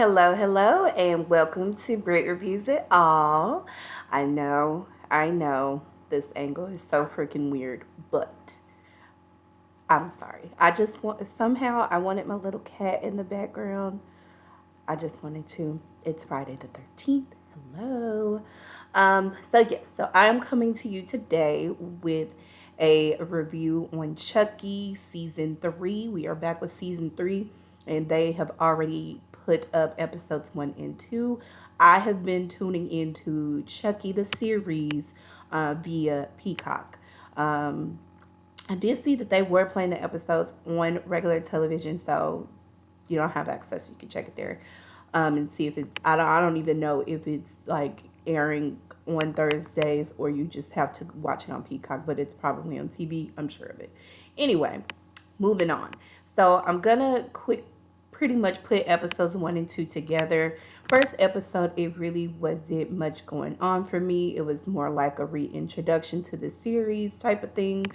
Hello, and welcome to Great Reviews It All. I know, this angle is so freaking weird, but I'm sorry. I wanted my little cat in the background. I just wanted to. It's Friday the 13th. Hello. So I am coming to you today with a review on Chucky season 3. We are back with season 3, and they have already put up episodes 1 and 2. I have been tuning into Chucky the series via Peacock. I did see that they were playing the episodes on regular television, so you don't have access. You can check it there and see if it's. I don't even know if it's like airing on Thursdays or you just have to watch it on Peacock, but it's probably on TV. I'm sure of it. Anyway, moving on. So I'm gonna pretty much put episodes 1 and 2 together. First episode, it really wasn't much going on for me. It was more like a reintroduction to the series type of thing.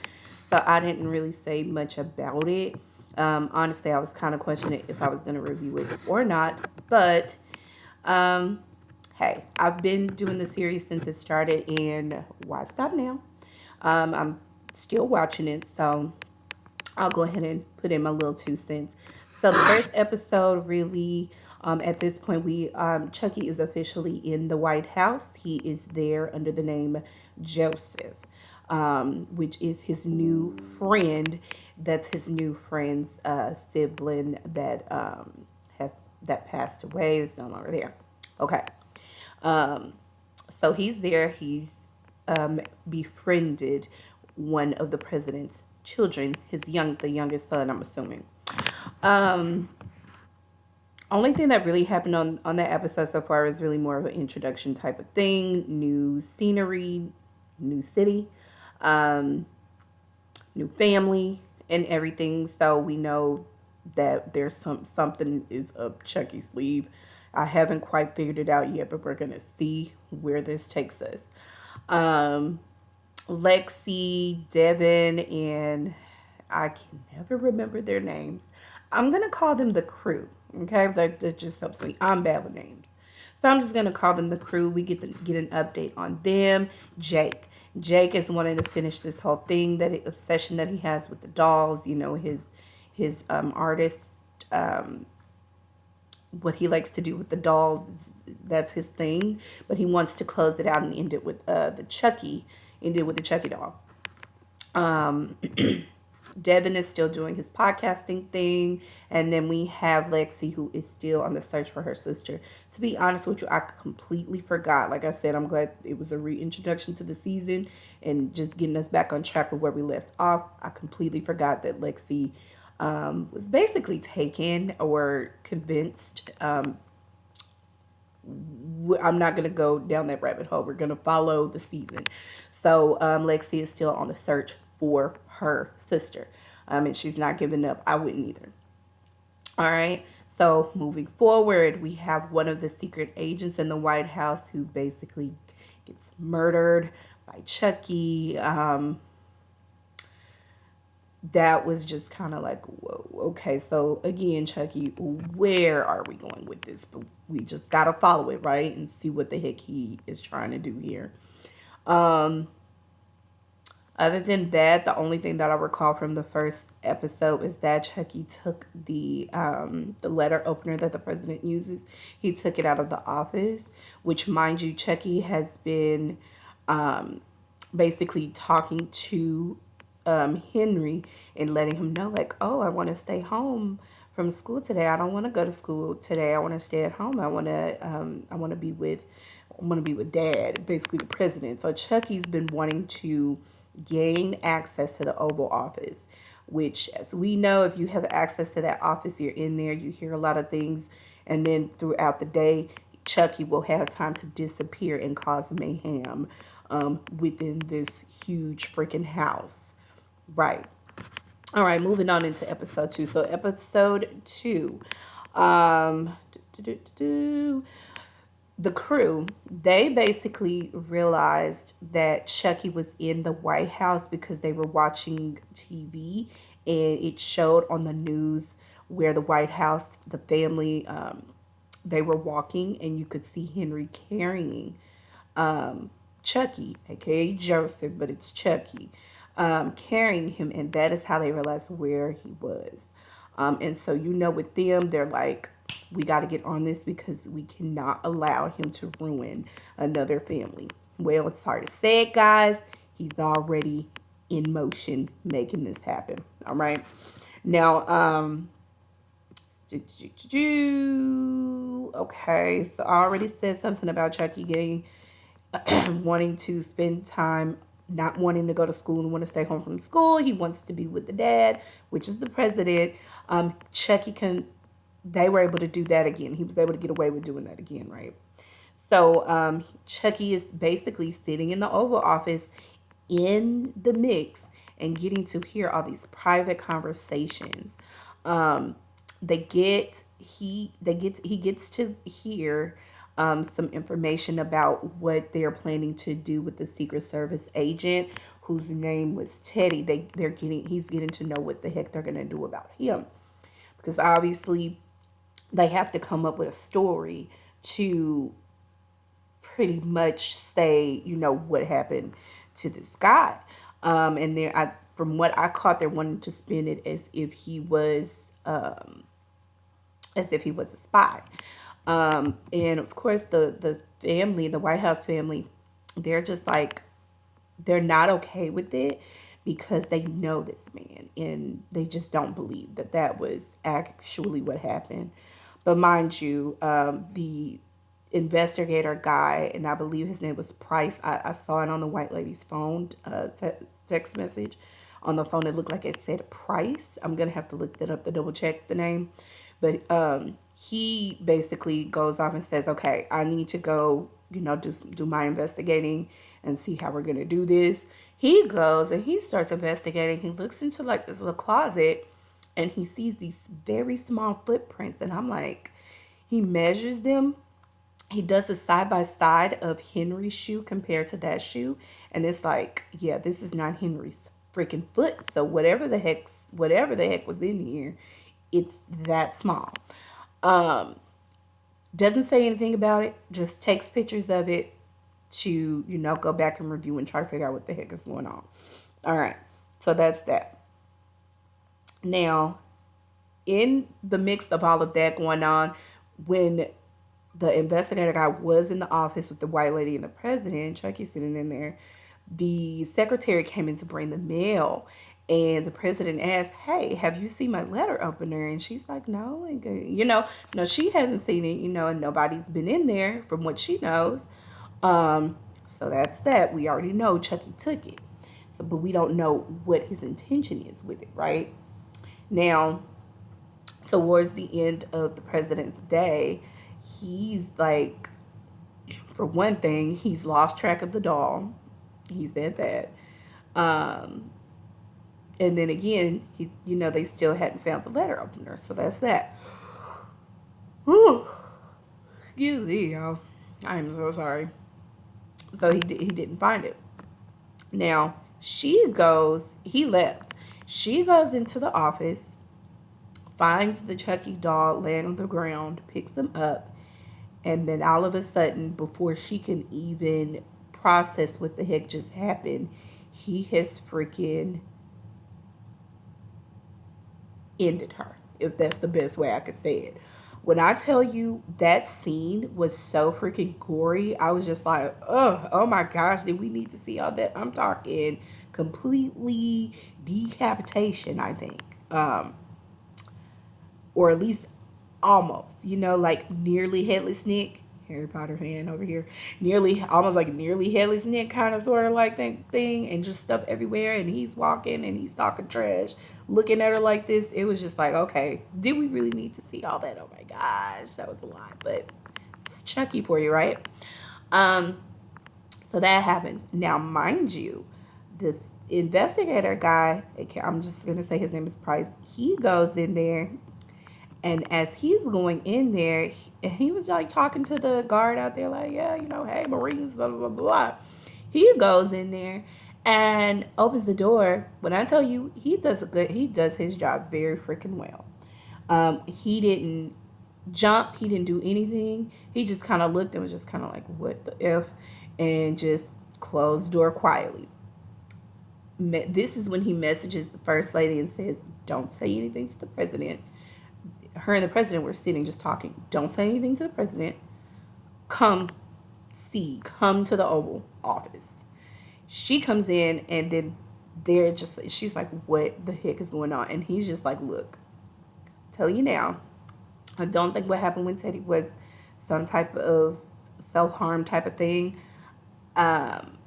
So I didn't really say much about it. Honestly, I was kind of questioning if I was going to review it or not. But um, hey, I've been doing the series since it started, and why stop now? I'm still watching it, so I'll go ahead and put in my little 2 cents. So the first episode really, at this point, we Chucky is officially in the White House. He is there under the name Joseph, which is his new friend. That's his new friend's sibling has that passed away. Is no longer there. Okay. Um, so he's there. He's befriended one of the president's children, the youngest son, I'm assuming. Um, Only thing that really happened on that episode so far is really more of an introduction type of thing. New scenery, new city, um, new family, and everything. So we know that there's something is up Chucky's sleeve. I haven't quite figured it out yet, but we're gonna see where this takes us. Um, Lexi, Devin, and I can never remember their names. I'm gonna call them the crew. Okay, that just helps me. I'm bad with names, so I'm just gonna call them the crew. We get an update on them. Jake. Jake is wanting to finish this whole thing obsession that he has with the dolls. You know his artist what he likes to do with the dolls. That's his thing, but he wants to close it out and end it with the Chucky doll. Um, Devin is still doing his podcasting thing, and then we have Lexi, who is still on the search for her sister. To be honest with you, I completely forgot. Like I said, I'm glad it was a reintroduction to the season and just getting us back on track with where we left off. I completely forgot that Lexi was basically taken or convinced. I'm not going to go down that rabbit hole. We're going to follow the season. So Lexi is still on the search for her sister. And she's not giving up. I wouldn't either. All right. So moving forward, we have one of the secret agents in the White House who basically gets murdered by Chucky. That was just kind of like, whoa, okay. So again, Chucky, where are we going with this? But we just got to follow it, right? And see what the heck he is trying to do here. Um, Other than that, the only thing that I recall from the first episode is that Chucky took the letter opener that the president uses. He took it out of the office, which, mind you, Chucky has been um, basically talking to Henry and letting him know, like, oh, I want to stay home from school today. I don't want to go to school today. I want to stay at home. I want to be with Dad, basically the president. So Chucky's been wanting to gain access to the Oval Office, which, as we know, if you have access to that office, you're in there, you hear a lot of things, and then throughout the day, Chucky will have time to disappear and cause mayhem within this huge freaking house. Right. All right, moving on into episode 2. So, episode 2. Um, the crew, they basically realized that Chucky was in the White House because they were watching TV and it showed on the news where the White House, the family, they were walking, and you could see Henry carrying Chucky, aka Joseph, but it's Chucky, carrying him, and that is how they realized where he was. And so, with them, they're like, we got to get on this because we cannot allow him to ruin another family. Well, it's hard to say it, guys. He's already in motion making this happen. All right. Now, okay, so I already said something about Chucky getting wanting to spend time, not wanting to go to school and want to stay home from school. He wants to be with the dad, which is the president. Chucky they were able to do that again. He was able to get away with doing that again, right? So Chucky is basically sitting in the Oval Office in the mix and getting to hear all these private conversations. Um, he gets to hear some information about what they're planning to do with the Secret Service agent whose name was Teddy. He's getting to know what the heck they're gonna do about him, because obviously they have to come up with a story to pretty much say, what happened to this guy. And from what I caught, they're wanting to spin it as if he was a spy. And of course, the family, the White House family, they're just like, they're not okay with it because they know this man and they just don't believe that that was actually what happened. But mind you, the investigator guy, and I believe his name was Price. I saw it on the white lady's phone, text message on the phone. It looked like it said Price. I'm gonna have to look that up to double check the name. But he basically goes off and says, "Okay, I need to go, do my investigating and see how we're gonna do this." He goes and he starts investigating. He looks into like this little closet, and he sees these very small footprints, and I'm like, he measures them. He does a side by side of Henry's shoe compared to that shoe, and it's like, yeah, this is not Henry's freaking foot. So whatever the heck was in here, it's that small. Um, doesn't say anything about it. Just takes pictures of it to go back and review and try to figure out what the heck is going on. All right, so that's that. Now, in the mix of all of that going on, when the investigator guy was in the office with the white lady and the president, Chucky sitting in there, the secretary came in to bring the mail, and the president asked, "Hey, have you seen my letter opener?" And she's like, "No," and no, she hasn't seen it, and nobody's been in there from what she knows. So that's that. We already know Chucky took it. So, but we don't know what his intention is with it, right? Now, towards the end of the president's day, he's like, for one thing, he's lost track of the doll. He's that bad. Um, and then again, they still hadn't found the letter opener. So that's that. Whew. Excuse me, y'all. I am so sorry. So he didn't find it. Now, he left. She goes into the office, finds the Chucky doll laying on the ground, picks him up, and then all of a sudden, before she can even process what the heck just happened, he has freaking ended her, if that's the best way I could say it. When I tell you that scene was so freaking gory, I was just like, oh my gosh, did we need to see all that? I'm talking completely decapitation, I think. Or at least almost, like nearly headless Nick. Harry Potter fan over here. Almost like nearly headless Nick kind of sort of like thing, and just stuff everywhere, and he's walking and he's talking trash, looking at her like this. It was just like, okay, did we really need to see all that? Oh my gosh, that was a lot, but it's Chucky for you, right? So that happens. Now, mind you, this investigator guy, I'm just gonna say his name is Price, he goes in there. And as he's going in there, he was like talking to the guard out there, like, yeah, hey, Marines, blah, blah, blah, blah. He goes in there and opens the door. When I tell you, he does his job very freaking well. He didn't jump. He didn't do anything. He just kind of looked and was just kind of like, what the F? And just closed the door quietly. This is when he messages the first lady and says, don't say anything to the president. Her and the president were sitting just talking. Don't say anything to the president. Come come to the Oval Office. She comes in and then she's like, what the heck is going on? And he's just like, look, tell you now, I don't think what happened with Teddy was some type of self-harm type of thing. Um,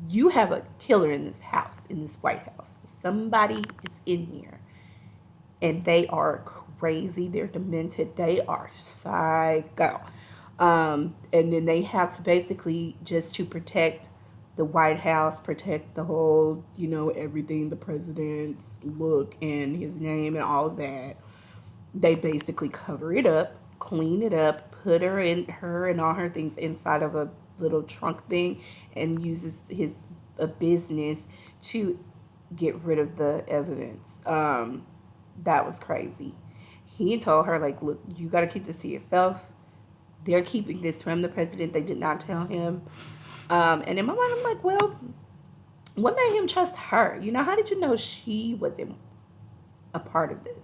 you have a killer in this house, in this White House. Somebody is in here and they are crazy. They're demented. They are psycho. And then they have to basically just to protect the White House, protect the whole, everything, the president's look and his name and all of that. They basically cover it up, clean it up, put her and all her things inside of a little trunk thing, and uses his a business to get rid of the evidence. That was crazy. He told her, like, look, you got to keep this to yourself. They're keeping this from the president. They did not tell him. And in my mind, I'm like, well, what made him trust her? How did you know she wasn't a part of this,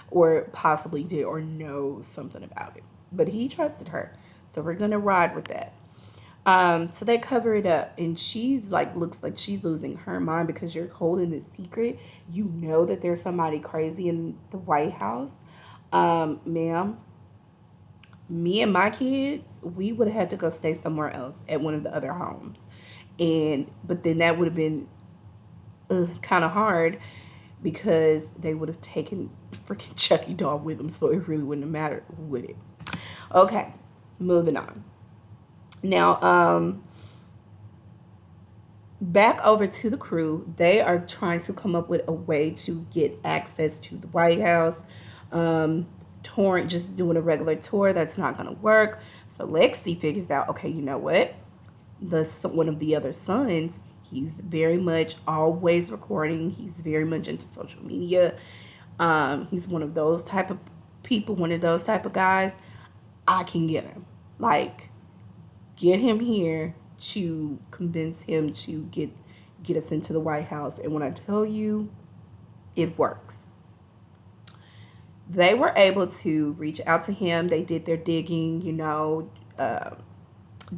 or possibly did, or know something about it? But he trusted her. So we're going to ride with that. So they cover it up, and she's like, looks like she's losing her mind because you're holding this secret. You know that there's somebody crazy in the White House. Ma'am, me and my kids, we would have had to go stay somewhere else at one of the other homes. But then that would have been kind of hard because they would have taken freaking Chucky doll with them, so it really wouldn't have mattered, would it? Okay, moving on. Now, back over to the crew, they are trying to come up with a way to get access to the White House. Touring, just doing a regular tour, that's not going to work. So Lexi figures out, okay, you know what? One of the other sons, he's very much always recording. He's very much into social media. He's one of those type of people, one of those type of guys. I can get him. Like, get him here to convince him to get us into the White House. And when I tell you, it works. They were able to reach out to him. They did their digging,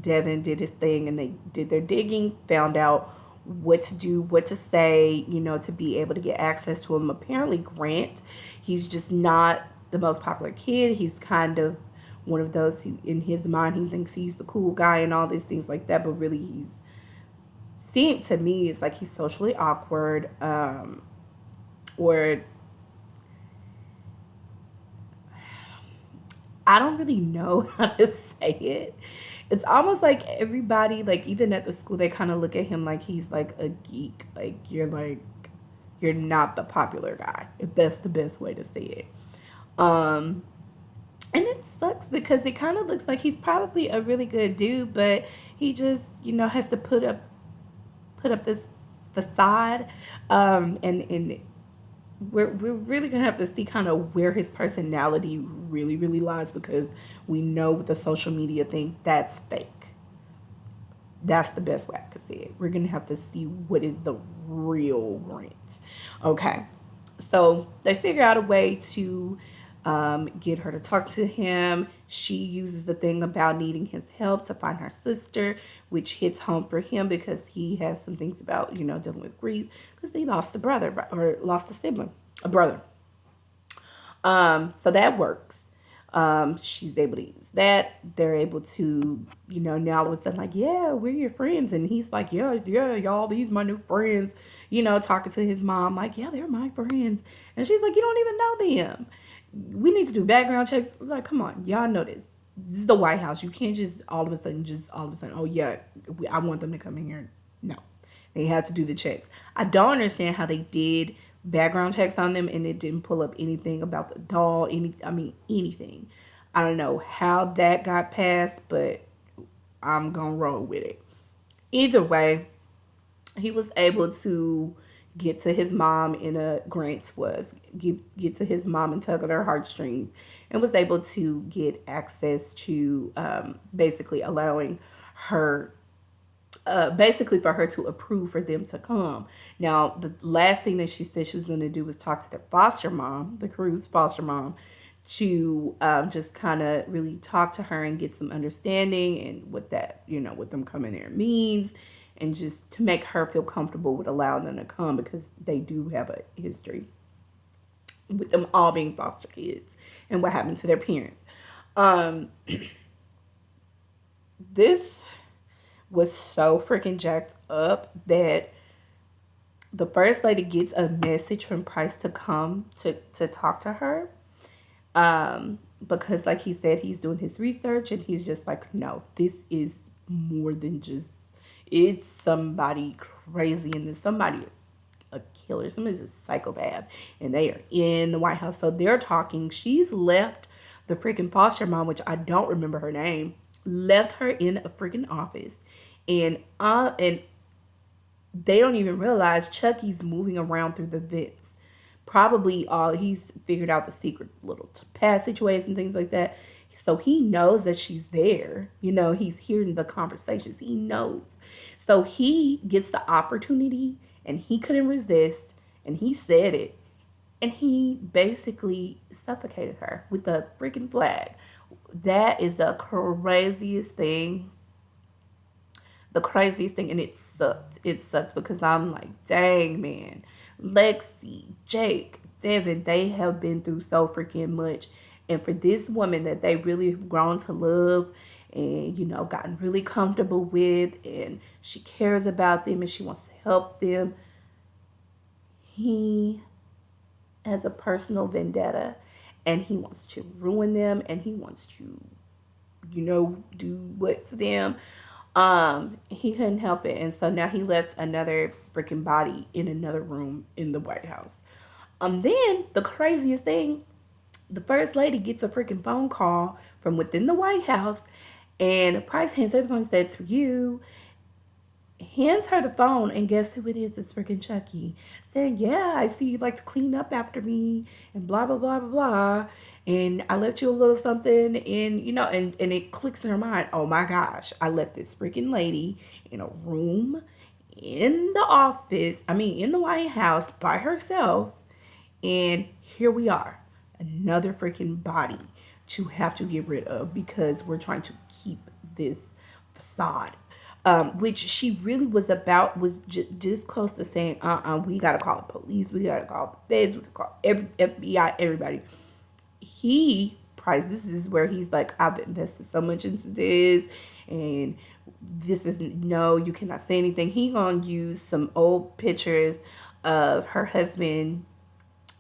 Devin did his thing and they did their digging, found out what to do, what to say, to be able to get access to him. Apparently, Grant, he's just not the most popular kid. He's kind of one of those who, in his mind, he thinks he's the cool guy and all these things like that. But really, seemed to me, it's like he's socially awkward, or I don't really know how to say it. It's almost like everybody, like even at the school, they kind of look at him like he's like a geek. You're not the popular guy, if that's the best way to say it. Um, and it sucks because it kind of looks like he's probably a really good dude, but he just, has to put up this facade. And we're really gonna have to see kind of where his personality really really lies, because we know with the social media thing, that's fake. That's the best way I could say it. We're gonna have to see what is the real Grant. Okay, so they figure out a way to get her to talk to him. She uses the thing about needing his help to find her sister, which hits home for him because he has some things about, dealing with grief because he lost a brother or lost a sibling, a brother. So that works. She's able to use that. They're able to, now all of a sudden, like, yeah, we're your friends. And he's like, yeah, yeah, y'all, these my new friends, talking to his mom, like, yeah, they're my friends. And she's like, you don't even know them. We need to do background checks. Like, come on, y'all know this. This is the White House. You can't just all of a sudden, oh yeah, I want them to come in here. No, they have to do the checks. I don't understand how they did background checks on them and it didn't pull up anything about the doll, anything. I don't know how that got passed, but I'm gonna roll with it. Either way, he was able to get to his mom in a Grant was get to his mom and tug at her heartstrings, and was able to get access to basically allowing her basically for her to approve for them to come. Now, the last thing that she said she was going to do was talk to their foster mom, the crew's foster mom, to just kind of really talk to her and get some understanding and what that, what them coming there means, and just to make her feel comfortable with allowing them to come because they do have a history with them all being foster kids and what happened to their parents. Um, this was so freaking jacked up that the first lady gets a message from Price to come to talk to her. Because like he said, he's doing his research and he's just like, no, this is more than just, it's somebody crazy and this somebody is a killer. Somebody's a psychopath and they are in the White House. So they're talking. She's left the freaking foster mom, which I don't remember her name, left her in a freaking office. And they don't even realize Chucky's moving around through the vents. Probably he's figured out the secret little passageways and things like that. So he knows that she's there. He's hearing the conversations. He knows. So he gets the opportunity and he couldn't resist and he said it. And he basically suffocated her with the freaking flag. That is the craziest thing. And it sucked. It sucked because I'm like, dang, man. Lexi, Jake, Devin, they have been through so freaking much. And for this woman that they really have grown to love and, gotten really comfortable with, and she cares about them and she wants to help them, he has a personal vendetta and he wants to ruin them and he wants to, do what to them. He couldn't help it. And so now he left another freaking body in another room in the White House. Then the craziest thing, the first lady gets a freaking phone call from within the White House and Price hands her the phone and says, "For you," hands her the phone, and guess who it is? It's freaking Chucky. Saying, "Yeah, I see you like to clean up after me and blah, blah, blah, blah, blah. And I left you a little something," and, and it clicks in her mind. Oh my gosh, I left this freaking lady in a room in the office, in the White House by herself. And here we are, another freaking body to have to get rid of because we're trying to keep this facade. Which she really was just close to saying, we gotta call the police, we gotta call the feds, we gotta call FBI, everybody. Price, this is where he's like, I've invested so much into this, and this isn't, no, you cannot say anything. He gonna use some old pictures of her husband,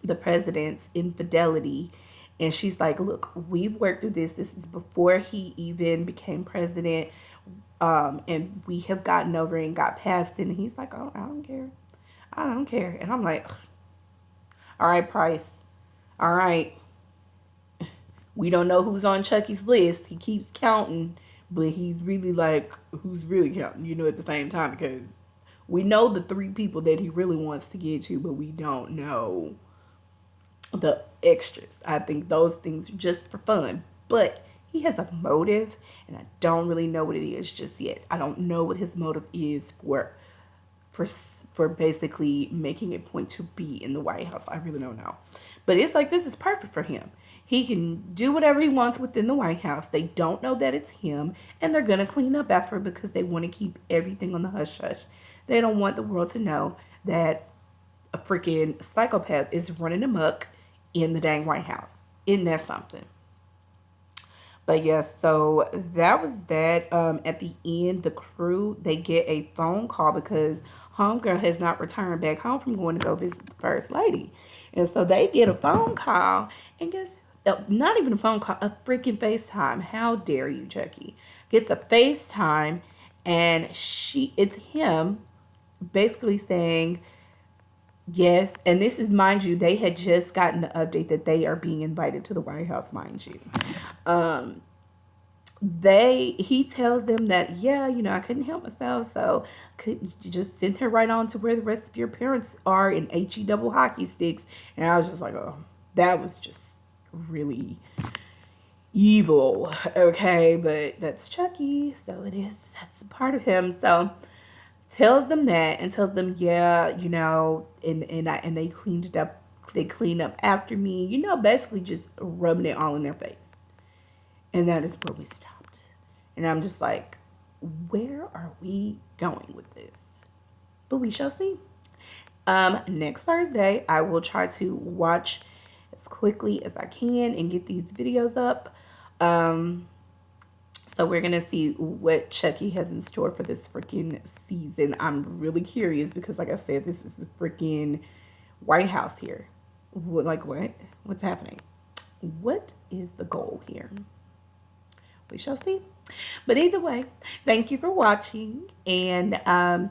the president's infidelity, and she's like, look, we've worked through this. This is before he even became president. And we have gotten over it and got past it. And he's like, oh, I don't care. And I'm like, all right, Price. All right. We don't know who's on Chucky's list. He keeps counting, but he's really like, who's really counting, at the same time, because we know the 3 people that he really wants to get to, but we don't know the extras. I think those things are just for fun. But he has a motive, and I don't really know what it is just yet. I don't know what his motive is for basically making a point to be in the White House. I really don't know. But it's like, this is perfect for him. He can do whatever he wants within the White House. They don't know that it's him, and they're going to clean up after because they want to keep everything on the hush-hush. They don't want the world to know that a freaking psychopath is running amok in the dang White House. Isn't that something? But yes, so that was that. At the end, the crew, they get a phone call because homegirl has not returned back home from going to go visit the first lady. And so they get a phone call, and guess, not even a phone call, a freaking FaceTime. How dare you, Chucky? Gets a FaceTime, and it's him basically saying, yes, and this is, mind you, they had just gotten the update that they are being invited to the White House, mind you. He tells them that, yeah, I couldn't help myself, so could you just send her right on to where the rest of your parents are in HE double hockey sticks. And I was just like, oh, that was just really evil, okay? But that's Chucky, so it is. That's a part of him. So tells them that and tells them, yeah, you know, and they cleaned it up. They cleaned up after me, you know, basically just rubbing it all in their face. And that is where we stopped. And I'm just like, where are we going with this? But we shall see. Next Thursday, I will try to watch as quickly as I can and get these videos up. Um, so we're gonna see what Chucky has in store for this freaking season. I'm really curious because, like I said, this is the freaking White House here. Like what? What's happening? What is the goal here? We shall see. But either way, thank you for watching, and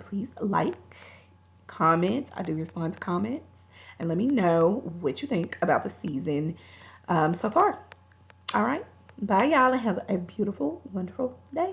please like, comment. I do respond to comments, and let me know what you think about the season so far. All right. Bye, y'all, and have a beautiful, wonderful day.